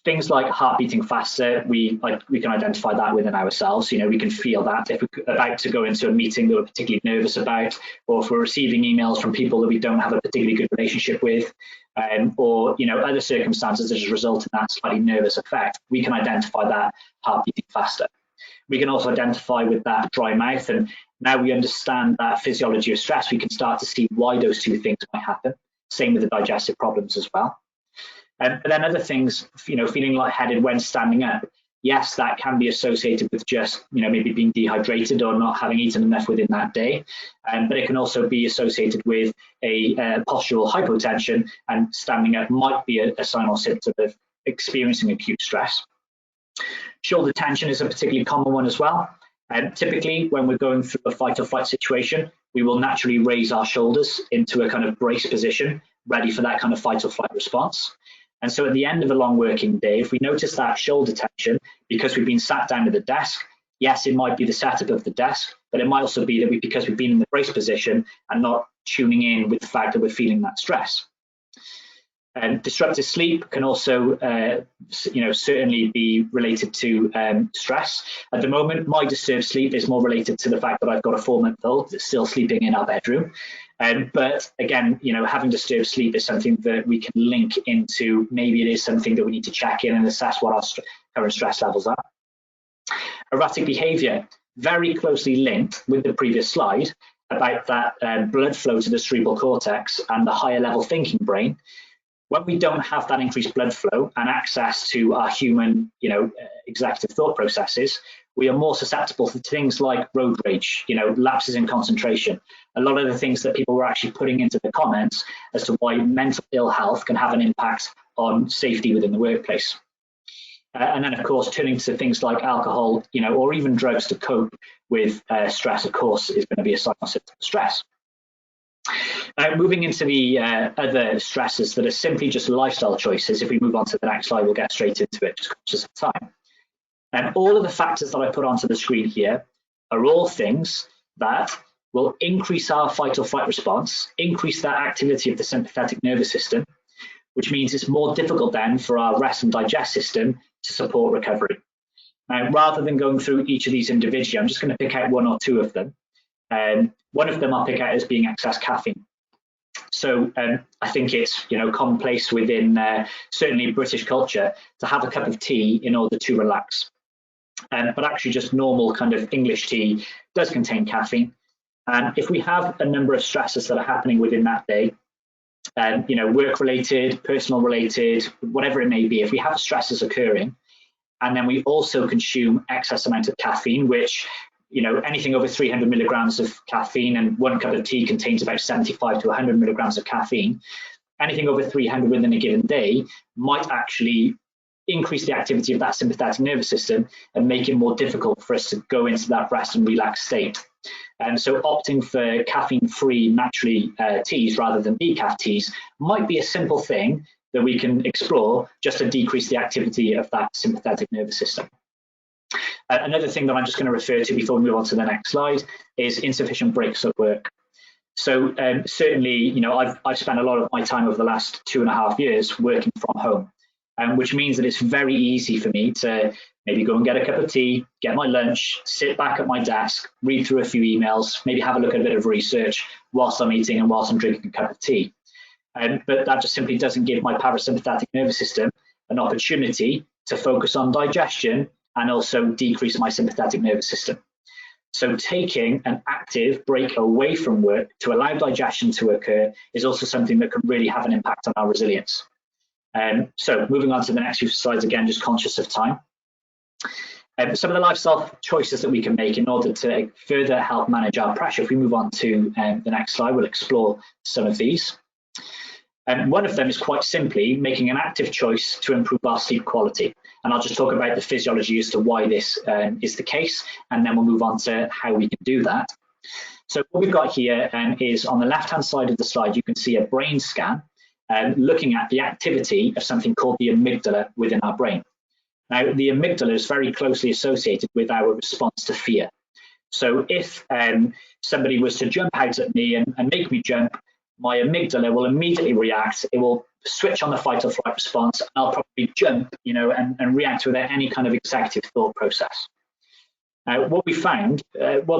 things like heart beating faster, we can identify that within ourselves. We can feel that if we're about to go into a meeting that we're particularly nervous about, or if we're receiving emails from people that we don't have a particularly good relationship with, or other circumstances that just result in that slightly nervous effect, we can identify that heart beating faster. We can also identify with that dry mouth, and now we understand that physiology of stress, we can start to see why those two things might happen. Same with the digestive problems as well. But then other things, feeling lightheaded when standing up, yes, that can be associated with just, maybe being dehydrated or not having eaten enough within that day. But it can also be associated with a postural hypotension, and standing up might be a sign or symptom of experiencing acute stress. Shoulder tension is a particularly common one as well. Typically, when we're going through a fight or flight situation, we will naturally raise our shoulders into a kind of brace position, ready for that kind of fight or flight response. And so at the end of a long working day, if we notice that shoulder tension, because we've been sat down at the desk, yes, it might be the setup of the desk, but it might also be that because we've been in the brace position and not tuning in with the fact that we're feeling that stress. Disrupted sleep can also, certainly be related to stress. At the moment, my disturbed sleep is more related to the fact that I've got a 4-month-old that's still sleeping in our bedroom. But again, having disturbed sleep is something that we can link into, maybe it is something that we need to check in and assess what our current stress levels are. Erratic behavior, very closely linked with the previous slide about that blood flow to the cerebral cortex and the higher level thinking brain. When we don't have that increased blood flow and access to our human, executive thought processes, we are more susceptible to things like road rage, lapses in concentration. A lot of the things that people were actually putting into the comments as to why mental ill health can have an impact on safety within the workplace. And then, of course, turning to things like alcohol, or even drugs to cope with stress, of course, is going to be a sign of stress. Moving into the other stresses that are simply just lifestyle choices. If we move on to the next slide, we'll get straight into it, just conscious of time. And all of the factors that I put onto the screen here are all things that will increase our fight or flight response, increase that activity of the sympathetic nervous system, which means it's more difficult then for our rest and digest system to support recovery. Now, rather than going through each of these individually, I'm just going to pick out one or two of them. One of them I'll pick out as being excess caffeine. So I think it's commonplace within certainly British culture to have a cup of tea in order to relax. But actually just normal kind of English tea does contain caffeine. And if we have a number of stresses that are happening within that day, work related, personal related, whatever it may be, if we have stresses occurring, and then we also consume excess amount of caffeine, which anything over 300 milligrams of caffeine, and 1 cup of tea contains about 75 to 100 milligrams of caffeine. Anything over 300 within a given day might actually increase the activity of that sympathetic nervous system and make it more difficult for us to go into that rest and relax state. And so opting for caffeine-free naturally teas rather than decaf teas might be a simple thing that we can explore just to decrease the activity of that sympathetic nervous system. Another thing that I'm just going to refer to before we move on to the next slide is insufficient breaks at work. So certainly, I've spent a lot of my time over the last 2.5 years working from home, which means that it's very easy for me to maybe go and get a cup of tea, get my lunch, sit back at my desk, read through a few emails, maybe have a look at a bit of research whilst I'm eating and whilst I'm drinking a cup of tea. But that just simply doesn't give my parasympathetic nervous system an opportunity to focus on digestion and also decrease my sympathetic nervous system. So taking an active break away from work to allow digestion to occur is also something that can really have an impact on our resilience. So moving on to the next few slides, again, just conscious of time. Some of the lifestyle choices that we can make in order to further help manage our pressure. If we move on to the next slide, we'll explore some of these. One of them is quite simply making an active choice to improve our sleep quality. And I'll just talk about the physiology as to why this is the case, and then we'll move on to how we can do that. So what we've got here is on the left-hand side of the slide, you can see a brain scan looking at the activity of something called the amygdala within our brain. Now, the amygdala is very closely associated with our response to fear. So if somebody was to jump out at me and make me jump, my amygdala will immediately react. It will switch on the fight or flight response, and I'll probably jump, and react without any kind of executive thought process. What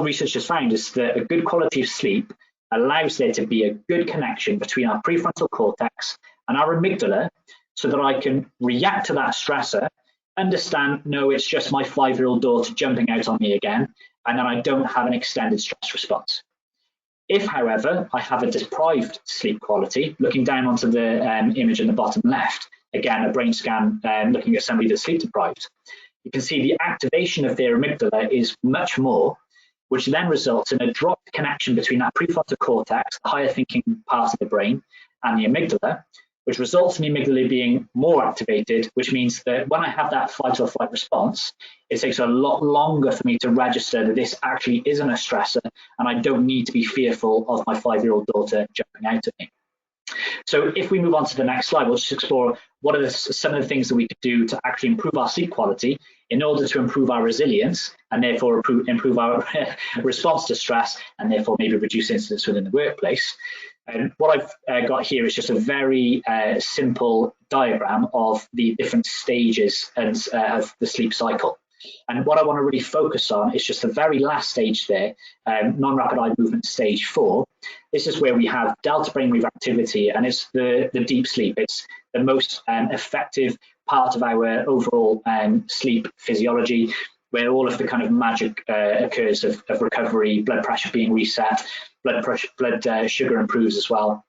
research has found is that a good quality of sleep allows there to be a good connection between our prefrontal cortex and our amygdala, so that I can react to that stressor, understand, no, it's just my 5-year-old daughter jumping out on me again, and then I don't have an extended stress response. If, however, I have a deprived sleep quality, looking down onto the image in the bottom left, again, a brain scan looking at somebody that's sleep deprived, you can see the activation of their amygdala is much more, which then results in a dropped connection between that prefrontal cortex, the higher thinking part of the brain, and the amygdala, which results in the amygdala being more activated, which means that when I have that fight or flight response, it takes a lot longer for me to register that this actually isn't a stressor, and I don't need to be fearful of my 5-year-old daughter jumping out at me. So if we move on to the next slide, we'll just explore what are some of the things that we could do to actually improve our sleep quality in order to improve our resilience, and therefore improve our response to stress, and therefore maybe reduce incidents within the workplace. And what I've got here is just a very simple diagram of the different stages of the sleep cycle. And what I want to really focus on is just the very last stage there, non-rapid eye movement stage 4. This is where we have delta brainwave activity, and it's the deep sleep. It's the most effective part of our overall sleep physiology, where all of the kind of magic occurs of recovery, blood pressure being reset, blood sugar improves as well.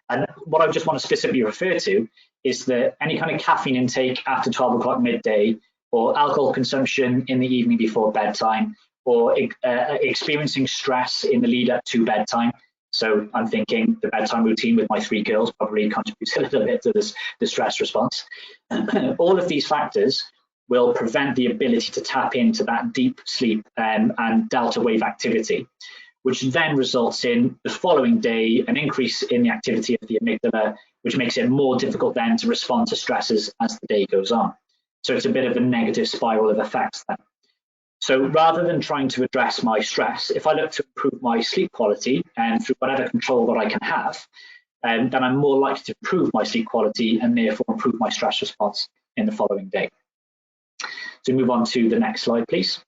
And what I just want to specifically refer to is that any kind of caffeine intake after 12 o'clock midday, or alcohol consumption in the evening before bedtime, or experiencing stress in the lead up to bedtime. So I'm thinking the bedtime routine with my 3 girls probably contributes a little bit to the stress response. All of these factors will prevent the ability to tap into that deep sleep and delta wave activity, which then results in the following day an increase in the activity of the amygdala, which makes it more difficult then to respond to stresses as the day goes on. So it's a bit of a negative spiral of effects then. So rather than trying to address my stress, if I look to improve my sleep quality and through whatever control that I can have, then I'm more likely to improve my sleep quality and therefore improve my stress response in the following day. So move on to the next slide, please.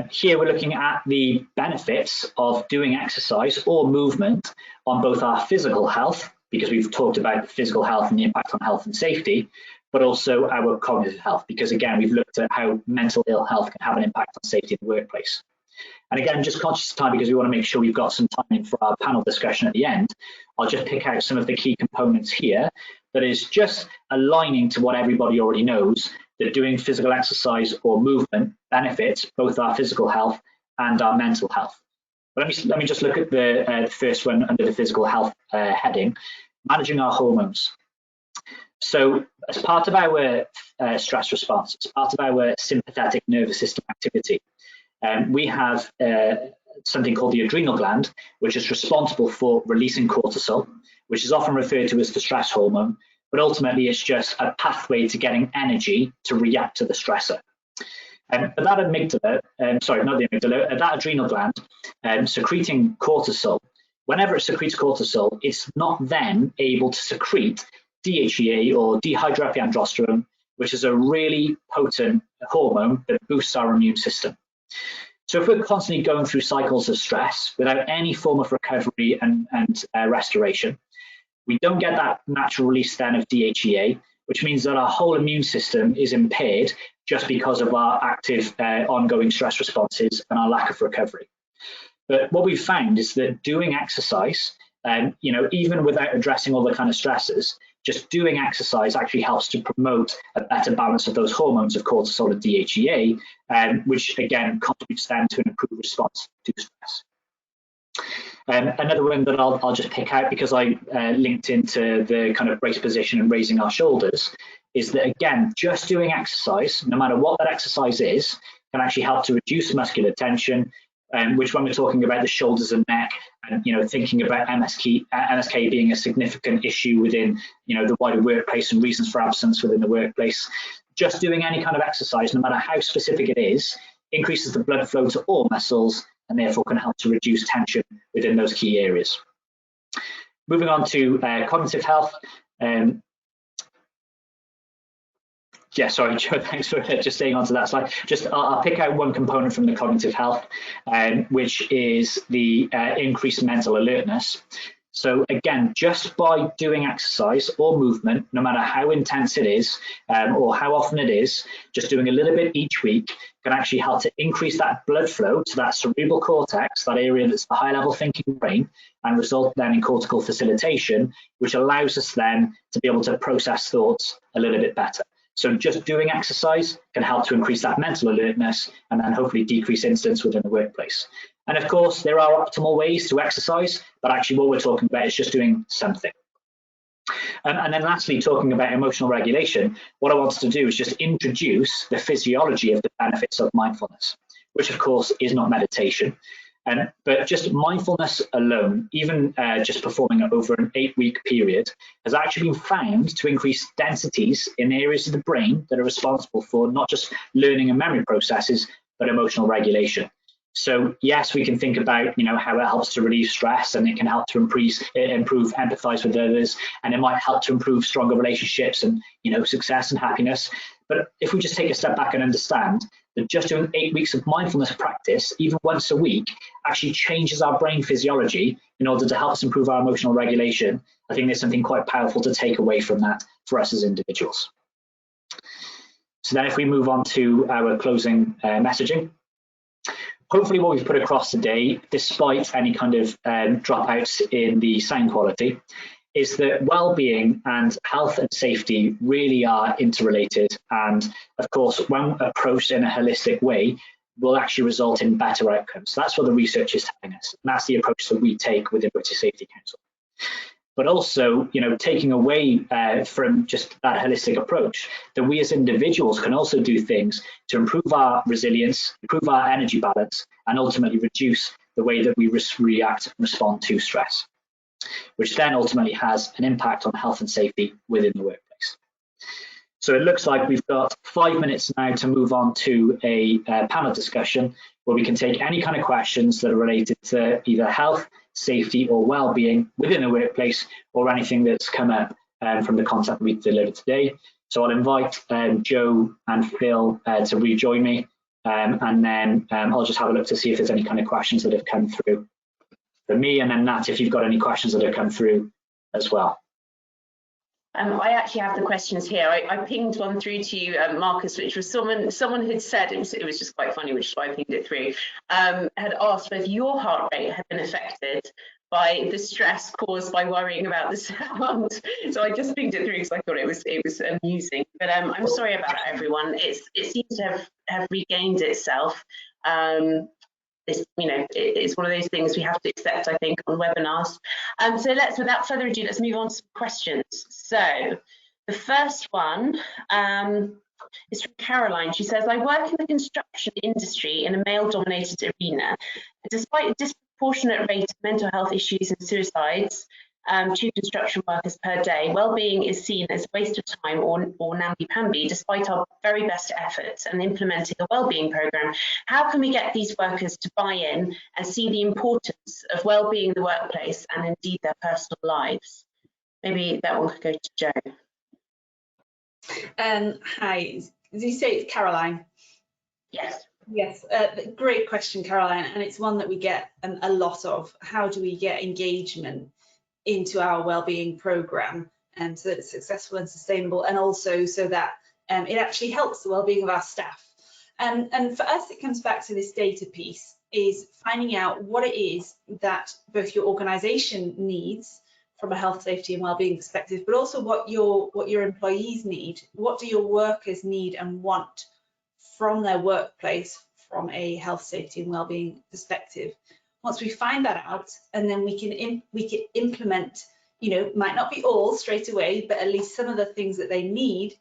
Here we're looking at the benefits of doing exercise or movement on both our physical health, because we've talked about physical health and the impact on health and safety, but also our cognitive health, because again, we've looked at how mental ill health can have an impact on safety in the workplace. And again, just conscious of time, because we want to make sure we've got some time for our panel discussion at the end, I'll just pick out some of the key components here that is just aligning to what everybody already knows, that doing physical exercise or movement benefits both our physical health and our mental health. But let me just look at the first one under the physical health heading, managing our hormones. So as part of our stress response, as part of our sympathetic nervous system activity, we have something called the adrenal gland, which is responsible for releasing cortisol, which is often referred to as the stress hormone, but ultimately it's just a pathway to getting energy to react to the stressor. But that amygdala, sorry, not the amygdala, that adrenal gland secreting cortisol, whenever it secretes cortisol, it's not then able to secrete DHEA or dihydroepiandrosterone, which is a really potent hormone that boosts our immune system. So if we're constantly going through cycles of stress without any form of recovery and restoration, we don't get that natural release then of DHEA, which means that our whole immune system is impaired just because of our active ongoing stress responses and our lack of recovery. But what we've found is that doing exercise, even without addressing all the kind of stresses, just doing exercise actually helps to promote a better balance of those hormones of cortisol and DHEA, which again contributes then to an improved response to stress. Another one that I'll just pick out, because I linked into the kind of brace position and raising our shoulders, is that again, just doing exercise, no matter what that exercise is, can actually help to reduce muscular tension, which when we're talking about the shoulders and neck, and thinking about MSK being a significant issue within the wider workplace and reasons for absence within the workplace, just doing any kind of exercise, no matter how specific it is, increases the blood flow to all muscles and therefore can help to reduce tension within those key areas. Moving on to cognitive health. Yeah, sorry, Joe, thanks for just staying onto that slide. I'll pick out one component from the cognitive health, which is the increased mental alertness. So again, just by doing exercise or movement, no matter how intense it is or how often it is, just doing a little bit each week can actually help to increase that blood flow to that cerebral cortex, that area that's the high level thinking brain, and result then in cortical facilitation, which allows us then to be able to process thoughts a little bit better. So just doing exercise can help to increase that mental alertness and then hopefully decrease incidents within the workplace. And of course, there are optimal ways to exercise, but actually what we're talking about is just doing something. And then lastly, talking about emotional regulation, what I wanted to do is just introduce the physiology of the benefits of mindfulness, which of course is not meditation. But just mindfulness alone, even just performing it over an 8-week period, has actually been found to increase densities in areas of the brain that are responsible for not just learning and memory processes, but emotional regulation. So yes, we can think about how it helps to relieve stress, and it can help to improve empathize with others, and it might help to improve stronger relationships and success and happiness. But if we just take a step back and understand that just doing 8 weeks of mindfulness practice, even once a week, actually changes our brain physiology in order to help us improve our emotional regulation, I think there's something quite powerful to take away from that for us as individuals. So then if we move on to our closing messaging, hopefully what we've put across today, despite any kind of dropouts in the sound quality, is that well-being and health and safety really are interrelated, and of course when approached in a holistic way will actually result in better outcomes. That's what the research is telling us, and that's the approach that we take within British Safety Council. But also, taking away from just that holistic approach, that we as individuals can also do things to improve our resilience, improve our energy balance, and ultimately reduce the way that we react and respond to stress, which then ultimately has an impact on health and safety within the workplace. So it looks like we've got 5 minutes now to move on to a panel discussion where we can take any kind of questions that are related to either health, safety or well-being within the workplace, or anything that's come up from the content we've delivered today. So I'll invite Joe and Phil to rejoin me, and then I'll just have a look to see if there's any kind of questions that have come through for me, and then Nat, if you've got any questions that have come through as well. I actually have the questions here. I pinged one through to you, Marcus, which was someone had said, it was just quite funny, which is why I pinged it through, had asked whether your heart rate had been affected by the stress caused by worrying about the sound. So I just pinged it through because I thought it was amusing. But I'm sorry about that, everyone. It seems to have regained itself. It's one of those things we have to accept, I think, on webinars. So without further ado, let's move on to some questions. So the first one is from Caroline. She says, I work in the construction industry in a male-dominated arena. Despite a disproportionate rate of mental health issues and suicides, 2 construction workers per day, well-being is seen as a waste of time or namby-pamby, despite our very best efforts and implementing a well-being programme. How can we get these workers to buy in and see the importance of well-being in the workplace and indeed their personal lives? Maybe that one could go to Jo. Hi, did you say it's Caroline? Yes. Yes, great question, Caroline, and it's one that we get a lot of. How do we get engagement into our wellbeing programme so that it's successful and sustainable, and also so that it actually helps the wellbeing of our staff? And for us, it comes back to this data piece, is finding out what it is that both your organisation needs from a health, safety and wellbeing perspective, but also what your employees need. What do your workers need and want from their workplace from a health, safety and wellbeing perspective? Once we find that out, and then we can implement, might not be all straight away, but at least some of the things that they need,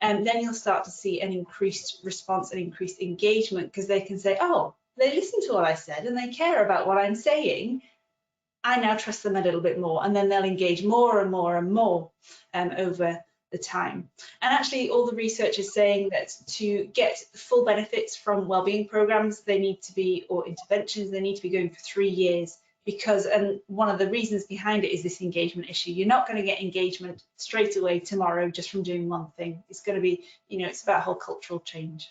and then you'll start to see an increased response and increased engagement, because they can say, oh, they listen to what I said and they care about what I'm saying. I now trust them a little bit more, and then they'll engage more and more and more over the time. And actually all the research is saying that to get full benefits from wellbeing programs, they need to be, or interventions, they need to be going for 3 years, because, and one of the reasons behind it is this engagement issue. You're not going to get engagement straight away tomorrow just from doing one thing. It's going to be, it's about whole cultural change.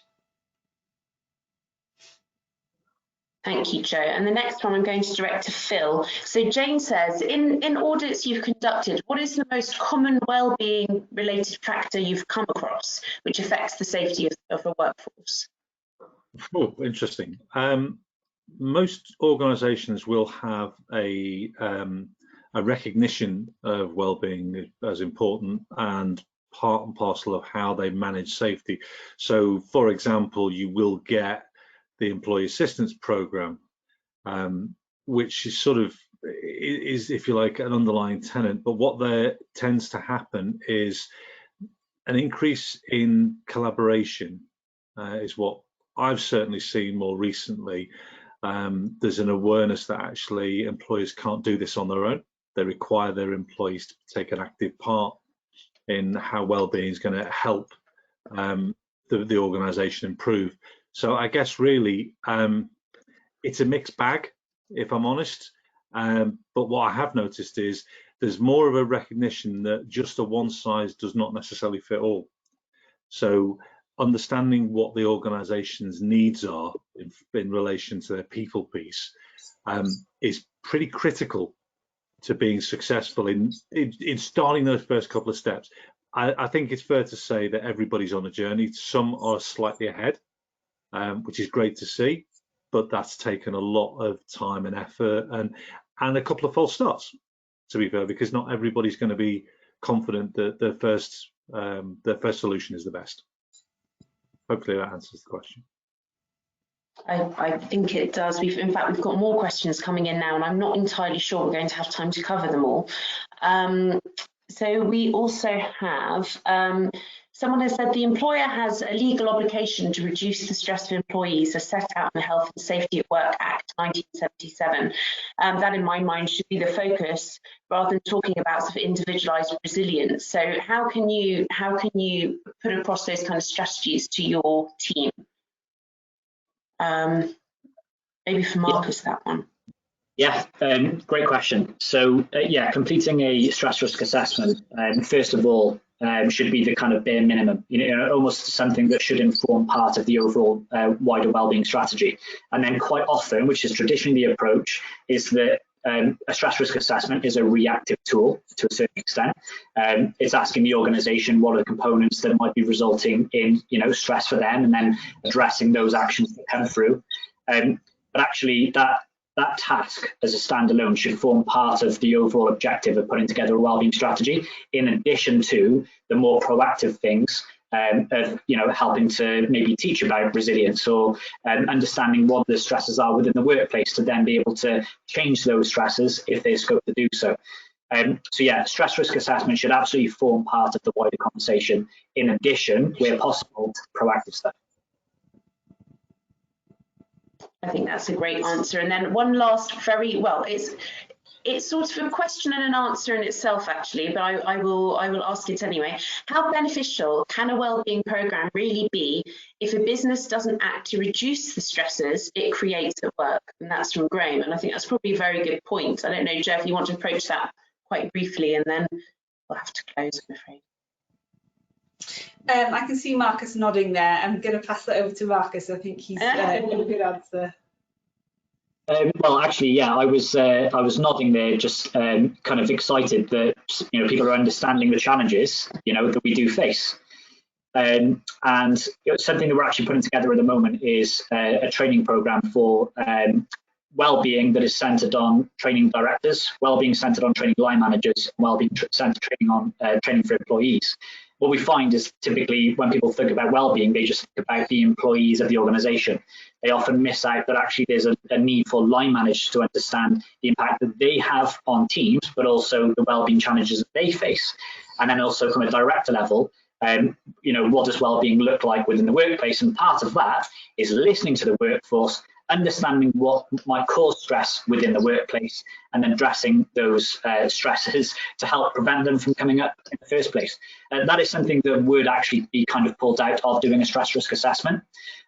Thank you, Jo. And the next one I'm going to direct to Phil. So Jane says, in audits you've conducted, what is the most common wellbeing related factor you've come across which affects the safety of a workforce? Oh, interesting. Most organisations will have a recognition of wellbeing as important and part and parcel of how they manage safety. So, for example, you will get the employee assistance program, which is sort of is, if you like, an underlying tenet. But what there tends to happen is an increase in collaboration is what I've certainly seen more recently. There's an awareness that actually employers can't do this on their own. They require their employees to take an active part in how well-being is going to help the organisation improve. So I guess really it's a mixed bag, if I'm honest. But what I have noticed is there's more of a recognition that just a one size does not necessarily fit all. So understanding what the organisation's needs are in relation to their people piece is pretty critical to being successful in starting those first couple of steps. I think it's fair to say that everybody's on a journey. Some are slightly ahead, which is great to see, but that's taken a lot of time and effort and a couple of false starts, to be fair, because not everybody's going to be confident that their first solution is the best. Hopefully that answers the question. I think it does. In fact, we've got more questions coming in now, and I'm not entirely sure we're going to have time to cover them all. So we also have, someone has said the employer has a legal obligation to reduce the stress of employees as set out in the Health and Safety at Work Act 1977. That in my mind should be the focus rather than talking about sort of individualised resilience. So how can you put across those kind of strategies to your team? Maybe for Marcus, that one. Yeah, great question. So yeah, completing a stress risk assessment, first of all, should be the kind of bare minimum, almost something that should inform part of the overall wider wellbeing strategy. And then quite often, which is traditionally the approach, is that a stress risk assessment is a reactive tool to a certain extent. It's asking the organisation what are the components that might be resulting in stress for them, and then addressing those actions that come through. But actually that task as a standalone should form part of the overall objective of putting together a wellbeing strategy, in addition to the more proactive things of helping to maybe teach about resilience, or understanding what the stresses are within the workplace, to then be able to change those stresses if there's scope to do so. So yeah, stress risk assessment should absolutely form part of the wider conversation, in addition, where possible, to proactive stuff. I think that's a great answer. And then one last it's sort of a question and an answer in itself, actually, but I will ask it anyway. How beneficial can a wellbeing programme really be if a business doesn't act to reduce the stresses it creates at work? And that's from Graham, and I think that's probably a very good point. I don't know, Joe, if you want to approach that quite briefly, and then we'll have to close, I'm afraid. I can see Marcus nodding there. I'm going to pass that over to Marcus. I think he's got a good answer. Well, actually, yeah, I was nodding there, just kind of excited that people are understanding the challenges that we do face. And something that we're actually putting together at the moment is a training program for wellbeing that is centred on training directors, wellbeing centred on training line managers, and wellbeing centred training on training for employees. What we find is typically when people think about wellbeing, they just think about the employees of the organisation. They often miss out that actually there's a need for line managers to understand the impact that they have on teams, but also the wellbeing challenges that they face. And then also from a director level, what does wellbeing look like within the workplace? And part of that is listening to the workforce, understanding what might cause stress within the workplace, and then addressing those stresses to help prevent them from coming up in the first place. That is something that would actually be kind of pulled out of doing a stress risk assessment.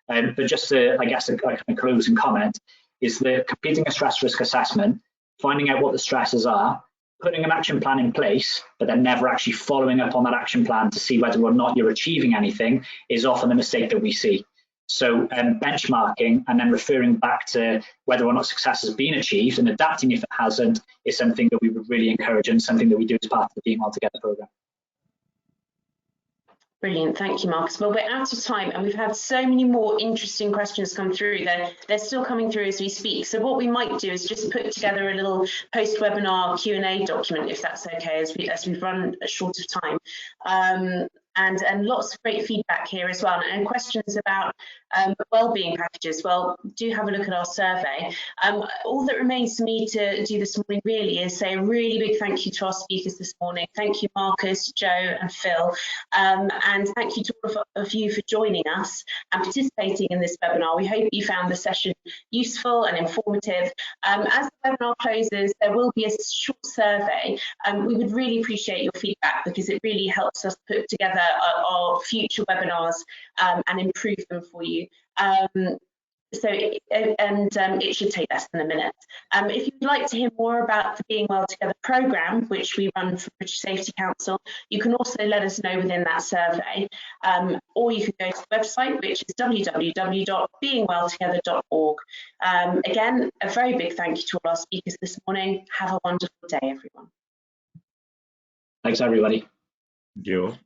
But just to, I guess, a kind of closing comment is that completing a stress risk assessment, finding out what the stresses are, putting an action plan in place, but then never actually following up on that action plan to see whether or not you're achieving anything, is often the mistake that we see. So benchmarking and then referring back to whether or not success has been achieved and adapting if it hasn't is something that we would really encourage, and something that we do as part of the Being Well Together programme. Brilliant, thank you, Marcus. Well, we're out of time, and we've had so many more interesting questions come through. They're still coming through as we speak. So what we might do is just put together a little post-webinar Q&A document, if that's okay, as we've run short of time. And lots of great feedback here as well, and questions about wellbeing packages. Well, do have a look at our survey. All that remains for me to do this morning really is say a really big thank you to our speakers this morning. Thank you, Marcus, Joe and Phil, and thank you to all of you for joining us and participating in this webinar. We hope you found the session useful and informative. As the webinar closes, there will be a short survey. We would really appreciate your feedback, because it really helps us put together our future webinars and improve them for you. It should take less than a minute. If you'd like to hear more about the Being Well Together programme, which we run for British Safety Council, you can also let us know within that survey, or you can go to the website, which is www.beingwelltogether.org. Again, a very big thank you to all our speakers this morning. Have a wonderful day, everyone. Thanks, everybody. Thank you.